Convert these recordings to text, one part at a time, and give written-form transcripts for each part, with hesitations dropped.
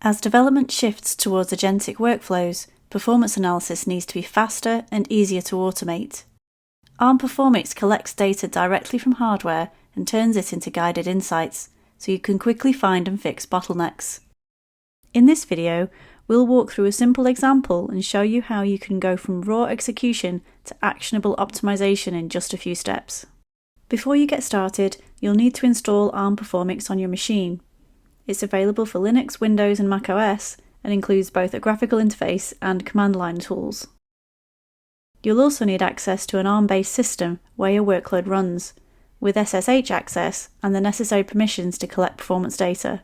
As development shifts towards agentic workflows, performance analysis needs to be faster and easier to automate. Arm Performix collects data directly from hardware and turns it into guided insights, so you can quickly find and fix bottlenecks. In this video, we'll walk through a simple example and show you how you can go from raw execution to actionable optimization in just a few steps. Before you get started, you'll need to install Arm Performix on your machine. It's available for Linux, Windows and macOS and includes both a graphical interface and command line tools. You'll also need access to an ARM-based system where your workload runs, with SSH access and the necessary permissions to collect performance data.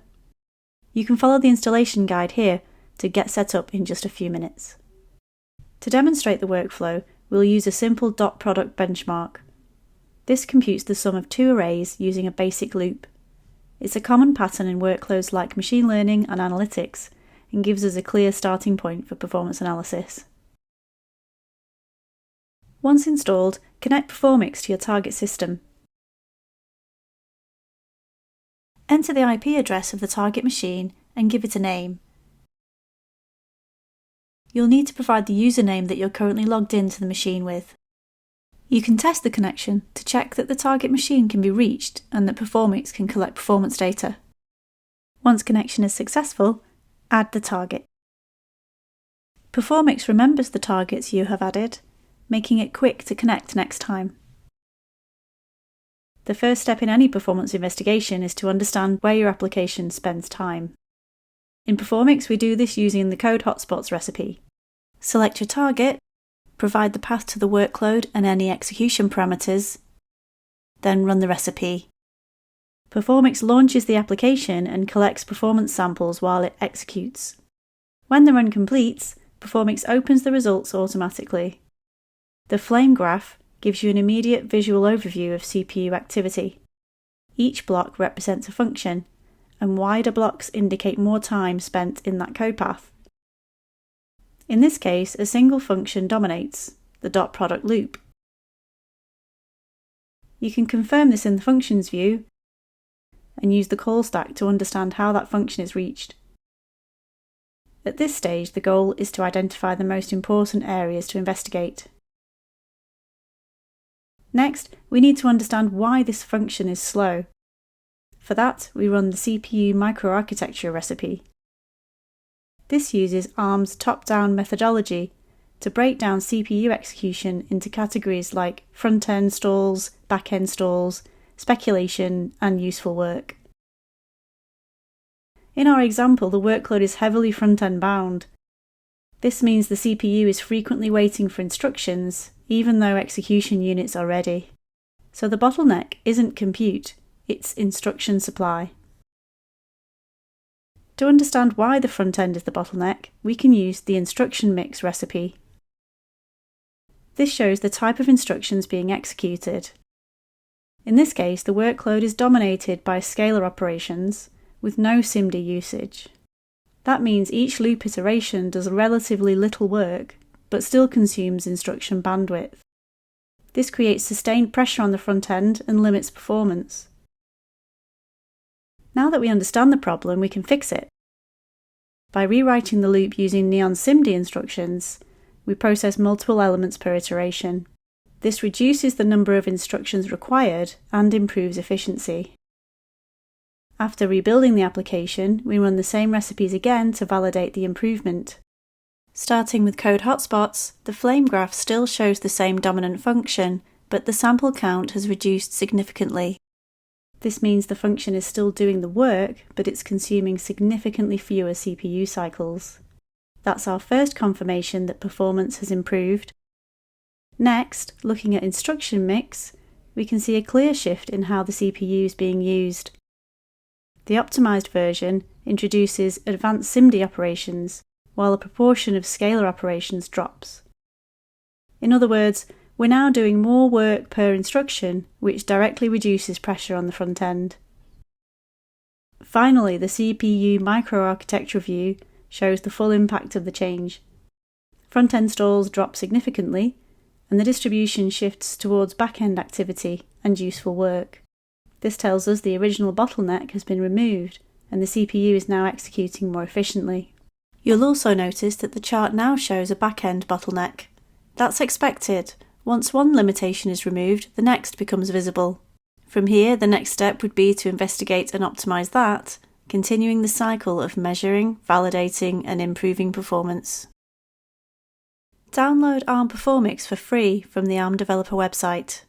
You can follow the installation guide here to get set up in just a few minutes. To demonstrate the workflow, we'll use a simple dot product benchmark. This computes the sum of two arrays using a basic loop. It's a common pattern in workloads like machine learning and analytics and gives us a clear starting point for performance analysis. Once installed, connect Performix to your target system. Enter the IP address of the target machine and give it a name. You'll need to provide the username that you're currently logged into the machine with. You can test the connection to check that the target machine can be reached and that Performix can collect performance data. Once connection is successful, add the target. Performix remembers the targets you have added, making it quick to connect next time. The first step in any performance investigation is to understand where your application spends time. In Performix, we do this using the code hotspots recipe. Select your target, provide the path to the workload and any execution parameters, then run the recipe. Performix launches the application and collects performance samples while it executes. When the run completes, Performix opens the results automatically. The flame graph gives you an immediate visual overview of CPU activity. Each block represents a function, and wider blocks indicate more time spent in that code path. In this case, a single function dominates, the dot product loop. You can confirm this in the functions view and use the call stack to understand how that function is reached. At this stage, the goal is to identify the most important areas to investigate. Next, we need to understand why this function is slow. For that, we run the CPU microarchitecture recipe. This uses Arm's top-down methodology to break down CPU execution into categories like front-end stalls, back-end stalls, speculation, and useful work. In our example, the workload is heavily front-end bound. This means the CPU is frequently waiting for instructions, even though execution units are ready. So the bottleneck isn't compute, it's instruction supply. To understand why the front end is the bottleneck, we can use the instruction mix recipe. This shows the type of instructions being executed. In this case, the workload is dominated by scalar operations with no SIMD usage. That means each loop iteration does relatively little work, but still consumes instruction bandwidth. This creates sustained pressure on the front end and limits performance. Now that we understand the problem, we can fix it. By rewriting the loop using Neon SIMD instructions, we process multiple elements per iteration. This reduces the number of instructions required and improves efficiency. After rebuilding the application, we run the same recipes again to validate the improvement. Starting with code hotspots, the flame graph still shows the same dominant function, but the sample count has reduced significantly. This means the function is still doing the work, but it's consuming significantly fewer CPU cycles. That's our first confirmation that performance has improved. Next, looking at instruction mix, we can see a clear shift in how the CPU is being used. The optimized version introduces advanced SIMD operations, while the proportion of scalar operations drops. In other words, we're now doing more work per instruction, which directly reduces pressure on the front end. Finally, the CPU microarchitecture view shows the full impact of the change. Front-end stalls drop significantly, and the distribution shifts towards back-end activity and useful work. This tells us the original bottleneck has been removed, and the CPU is now executing more efficiently. You'll also notice that the chart now shows a back-end bottleneck. That's expected. Once one limitation is removed, the next becomes visible. From here, the next step would be to investigate and optimize that, continuing the cycle of measuring, validating, and improving performance. Download Arm Performix for free from the Arm developer website.